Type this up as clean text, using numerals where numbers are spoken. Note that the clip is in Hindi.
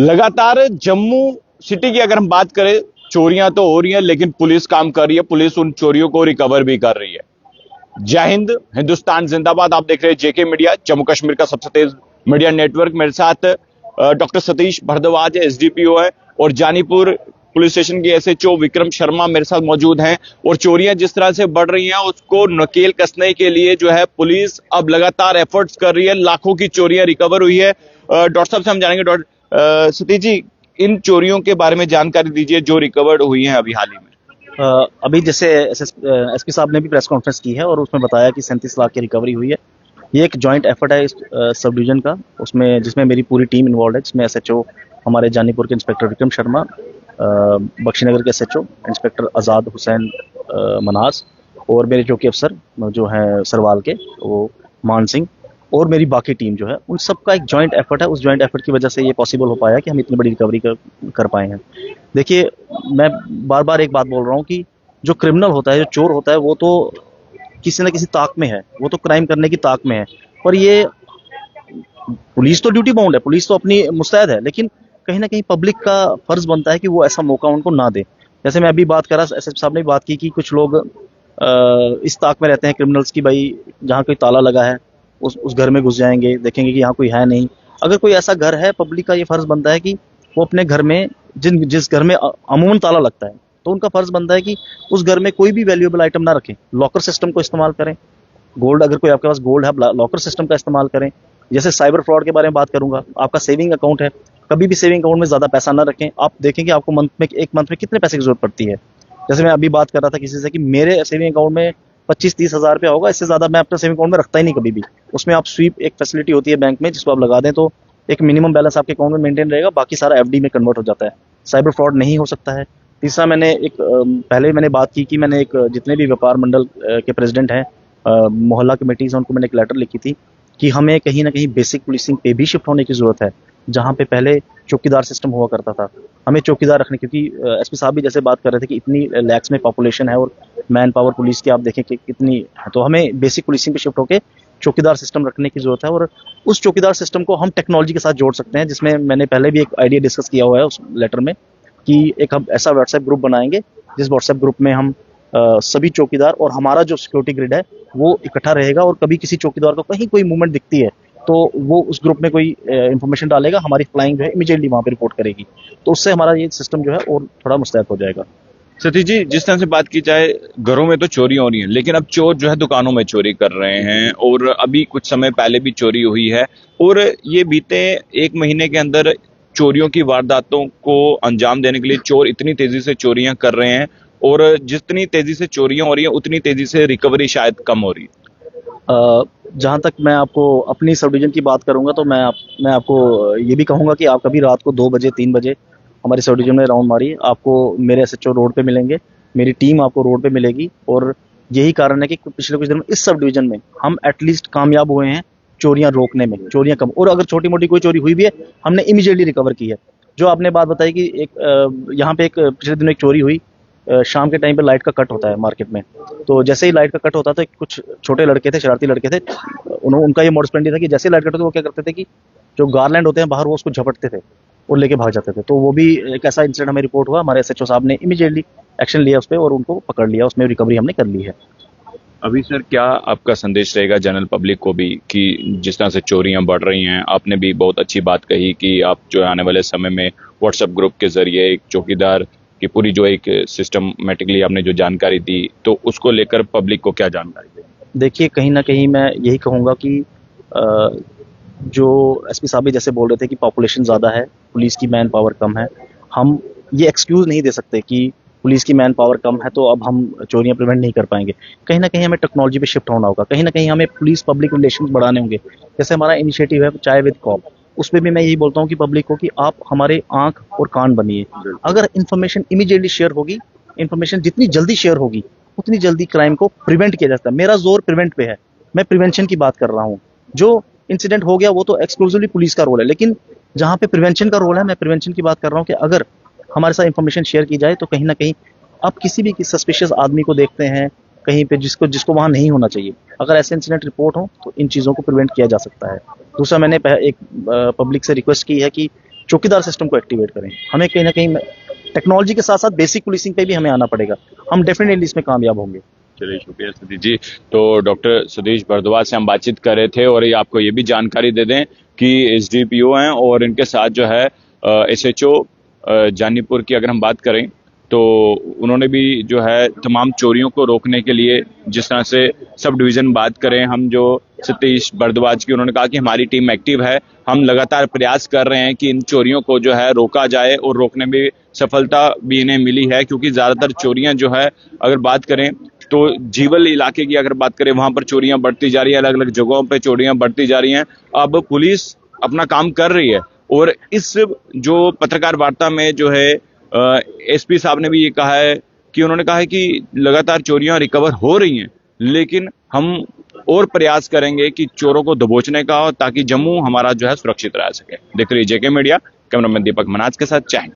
लगातार जम्मू सिटी की अगर हम बात करें, चोरियां तो हो रही हैं, लेकिन पुलिस काम कर रही है। पुलिस उन चोरियों को रिकवर भी कर रही है। जय हिंद, हिंदुस्तान जिंदाबाद। आप देख रहे हैं जेके मीडिया, जम्मू कश्मीर का सबसे तेज मीडिया नेटवर्क। मेरे साथ डॉक्टर सतीश भारद्वाज एसडीपीओ है, और जानीपुर पुलिस स्टेशन के एसएचओ विक्रम शर्मा मेरे साथ मौजूद हैं। और चोरियां जिस तरह से बढ़ रही हैं, उसको नकेल कसने के लिए जो है पुलिस अब लगातार एफर्ट्स कर रही है। लाखों की चोरियां रिकवर हुई है। डॉक्टर साहब से हम जानेंगे। डॉक्टर सतीश जी, इन चोरियों के बारे में जानकारी दीजिए जो रिकवर्ड हुई हैं अभी हाल ही में। अभी जैसे एसपी साहब ने भी प्रेस कॉन्फ्रेंस की है और उसमें बताया कि 37 लाख की रिकवरी हुई है। ये एक जॉइंट एफर्ट है इस सब डिवीजन का, उसमें जिसमें मेरी पूरी टीम इन्वॉल्व है, जिसमें एसएचओ हमारे जानीपुर के इंस्पेक्टर विक्रम शर्मा, बख्शीनगर के एसएचओ इंस्पेक्टर आज़ाद हुसैन मनास, और मेरे चौकी अफसर जो हैं सरवाल के वो मान सिंह, और मेरी बाकी टीम जो है, उन सबका एक जॉइंट एफर्ट है। उस जॉइंट एफर्ट की वजह से ये पॉसिबल हो पाया कि हम इतनी बड़ी रिकवरी कर पाए हैं। देखिए, मैं बार बार एक बात बोल रहा हूँ कि जो क्रिमिनल होता है, जो चोर होता है, वो तो किसी न किसी ताक में है, वो तो क्राइम करने की ताक में है। पर ये पुलिस तो ड्यूटी बाउंड है, पुलिस तो अपनी मुस्तैद है, लेकिन कहीं ना कहीं पब्लिक का फर्ज बनता है कि वो ऐसा मौका उनको ना दे। जैसे मैं अभी बात कर रहा, एसएसपी साहब ने बात की कि कुछ लोग इस ताक में रहते हैं क्रिमिनल्स की, भाई जहाँ कोई ताला लगा है उस घर में घुस जाएंगे, देखेंगे कि यहाँ कोई है नहीं। अगर कोई ऐसा घर है, पब्लिक का ये फर्ज बनता है कि वो अपने घर में जिस घर में अमूमन ताला लगता है, तो उनका फर्ज बनता है कि उस घर में कोई भी वैल्यूएबल आइटम ना रखें, लॉकर सिस्टम को इस्तेमाल करें। गोल्ड, अगर कोई आपके पास गोल्ड है, लॉकर सिस्टम का इस्तेमाल करें। जैसे साइबर फ्रॉड के बारे में बात करूंगा, आपका सेविंग अकाउंट है, कभी भी सेविंग अकाउंट में ज्यादा पैसा ना रखें। आप देखेंगे आपको एक मंथ में कितने पैसे की जरूरत पड़ती है। जैसे मैं अभी बात कर रहा था किसी से कि मेरे सेविंग अकाउंट में 25-30 हज़ार रुपया होगा, इससे ज्यादा मैं अपने सेविंग अकाउंट में रखता ही नहीं कभी भी। उसमें आप स्वीप एक फैसिलिटी होती है बैंक में, जिसको आप लगा दें तो एक मिनिमम बैलेंस आपके अकाउंट में मेंटेन रहेगा, बाकी सारा एफडी में कन्वर्ट हो जाता है। साइबर फ्रॉड नहीं हो सकता है। तीसरा, पहले मैंने बात की कि मैंने जितने भी व्यापार मंडल के प्रेसिडेंट हैं, मोहल्ला कमेटीज हैं, उनको मैंने एक लेटर लिखी थी कि हमें कहीं ना कहीं बेसिक पुलिसिंग पे भी शिफ्ट होने की जरूरत है। जहाँ पे पहले चौकीदार सिस्टम हुआ करता था, हमें चौकीदार रखने, क्योंकि एसपी साहब भी जैसे बात कर रहे थे कि इतनी लैक्स में पॉपुलेशन है और मैन पावर पुलिस की आप देखें कि कितनी है, तो हमें बेसिक पुलिसिंग पे शिफ्ट होकर चौकीदार सिस्टम रखने की जरूरत है। और उस चौकीदार सिस्टम को हम टेक्नोलॉजी के साथ जोड़ सकते हैं, जिसमें मैंने पहले भी एक आइडिया डिस्कस किया हुआ है उस लेटर में, कि एक हम ऐसा व्हाट्सएप ग्रुप बनाएंगे जिस व्हाट्सएप ग्रुप में हम सभी चौकीदार और हमारा जो सिक्योरिटी ग्रिड है वो इकट्ठा रहेगा, और कभी किसी चौकीदार को कहीं कोई मूवमेंट दिखती है तो वो उस ग्रुप में कोई इंफॉर्मेशन डालेगा, हमारी फ्लाइंग जो है इमीडिएटली वहां पे रिपोर्ट करेगी। तो उससे हमारा ये सिस्टम जो है और थोड़ा मुस्तैद हो जाएगा। सतीश जी, जिस तरह से बात की जाए, घरों में तो चोरी हो रही है, लेकिन अब चोर जो है दुकानों में चोरी कर रहे हैं, और अभी कुछ समय पहले भी चोरी हुई है। और ये बीते एक महीने के अंदर चोरियों की वारदातों को अंजाम देने के लिए चोर इतनी तेजी से चोरियां कर रहे हैं, और जितनी तेजी से चोरियां हो रही है उतनी तेजी से रिकवरी शायद कम हो रही है। जहाँ तक मैं आपको अपनी सब डिवीजन की बात करूंगा, तो मैं आपको ये भी कहूंगा कि आप कभी रात को 2 बजे 3 बजे हमारी सब डिवीजन में राउंड मारिए, आपको मेरे एसएचओ रोड पे मिलेंगे, मेरी टीम आपको रोड पे मिलेगी। और यही कारण है कि पिछले कुछ दिनों में इस सब डिवीजन में हम एटलीस्ट कामयाब हुए हैं चोरियां रोकने में, चोरियां कम। और अगर छोटी मोटी कोई चोरी हुई भी है, हमने इमीडिएटली रिकवर की है। जो आपने बात बताई कि यहाँ पे एक पिछले दिनों एक चोरी हुई, शाम के टाइम पे लाइट का कट होता है मार्केट में, तो जैसे ही लाइट का कट होता था, कुछ छोटे लड़के थे, शरारती लड़के थे, उनका ये मोडस था कि जैसे ही लाइट कट होती वो क्या करते थे कि जो गार्लैंड होते हैं बाहर, वो उसको झपटते थे और लेके भाग जाते थे। तो वो भी एक ऐसा इंसिडेंट हमें रिपोर्ट हुआ, हमारे एसएचओ साहब ने इमीडिएटली एक्शन लिया उस पर और उनको पकड़ लिया, उसमें रिकवरी हमने कर ली है। अभी सर, क्या आपका संदेश रहेगा जनरल पब्लिक को भी, कि जिस तरह से चोरियां बढ़ रही हैं, आपने भी बहुत अच्छी बात कही कि आप जो आने वाले समय में व्हाट्सएप ग्रुप के जरिए एक चौकीदार की पूरी जो एक सिस्टमेटिकली आपने जो जानकारी दी, तो उसको लेकर पब्लिक को क्या जानकारी दें? देखिए, कहीं ना कहीं मैं यही कहूँगा कि जो एसपी साहब भी जैसे बोल रहे थे कि पॉपुलेशन ज़्यादा है, पुलिस की मैन पावर कम है, हम ये एक्सक्यूज़ नहीं दे सकते कि पुलिस की मैन पावर कम है तो अब हम चोरियां प्रिवेंट नहीं कर पाएंगे। कहीं ना कहीं हमें टेक्नोलॉजी पे शिफ्ट होना होगा, कहीं ना कहीं हमें पुलिस पब्लिक रिलेशन बढ़ाने होंगे। जैसे हमारा इनिशिएटिव है चाय विद कॉप, उसमें भी मैं यही बोलता हूँ कि पब्लिक को कि आप हमारे आंख और कान बनिए। अगर इन्फॉर्मेशन इमीडिएटली शेयर होगी, इन्फॉर्मेशन जितनी जल्दी शेयर होगी उतनी जल्दी क्राइम को प्रिवेंट किया जाता है। मेरा जोर प्रिवेंट पे है, मैं प्रिवेंशन की बात कर रहा हूँ। जो इंसिडेंट हो गया वो तो एक्सक्लूसिवली पुलिस का रोल है, लेकिन जहाँ पे प्रिवेंशन का रोल है, मैं प्रिवेंशन की बात कर रहा हूँ कि अगर हमारे साथ इन्फॉर्मेशन शेयर की जाए तो कहीं ना कहीं आप किसी भी सस्पिशियस आदमी को देखते हैं, कहीं पे जिसको जिसको वहाँ नहीं होना चाहिए। अगर ऐसे इंसिडेंट रिपोर्ट हो तो इन चीज़ों को प्रिवेंट किया जा सकता है। दूसरा, मैंने एक पब्लिक से रिक्वेस्ट की है कि चौकीदार सिस्टम को एक्टिवेट करें। हमें कहीं ना कहीं टेक्नोलॉजी के साथ साथ बेसिक पुलिसिंग पे भी हमें आना पड़ेगा। हम डेफिनेटली इसमें कामयाब होंगे। चलिए, शुक्रिया सतीश जी। तो डॉक्टर सतीश भारद्वाज से हम बातचीत कर रहे थे और ये आपको ये भी जानकारी दे दें कि एसडीपीओ हैं और इनके साथ जो है एसएचओ जानीपुर की अगर हम बात करें तो उन्होंने भी जो है तमाम चोरियों को रोकने के लिए, जिस तरह से सब डिवीजन बात करें हम जो सतीश भारद्वाज की, उन्होंने कहा कि हमारी टीम एक्टिव है, हम लगातार प्रयास कर रहे हैं कि इन चोरियों को जो है रोका जाए और रोकने में सफलता भी इन्हें मिली है। क्योंकि ज्यादातर चोरियां जो है अगर बात करें तो जीवल इलाके की अगर बात करें वहां पर चोरियां बढ़ती जा रही है, अलग अलग जगहों पे चोरियां बढ़ती जा रही हैं। अब पुलिस अपना काम कर रही है और इस जो पत्रकार वार्ता में जो है एसपी साहब ने भी ये कहा है कि उन्होंने कहा है कि लगातार चोरियां रिकवर हो रही हैं, लेकिन हम और प्रयास करेंगे कि चोरों को दबोचने का, ताकि जम्मू हमारा जो है सुरक्षित रह सके। देख रही जेके मीडिया, कैमरामैन दीपक मनाज के साथ, जय हिंद।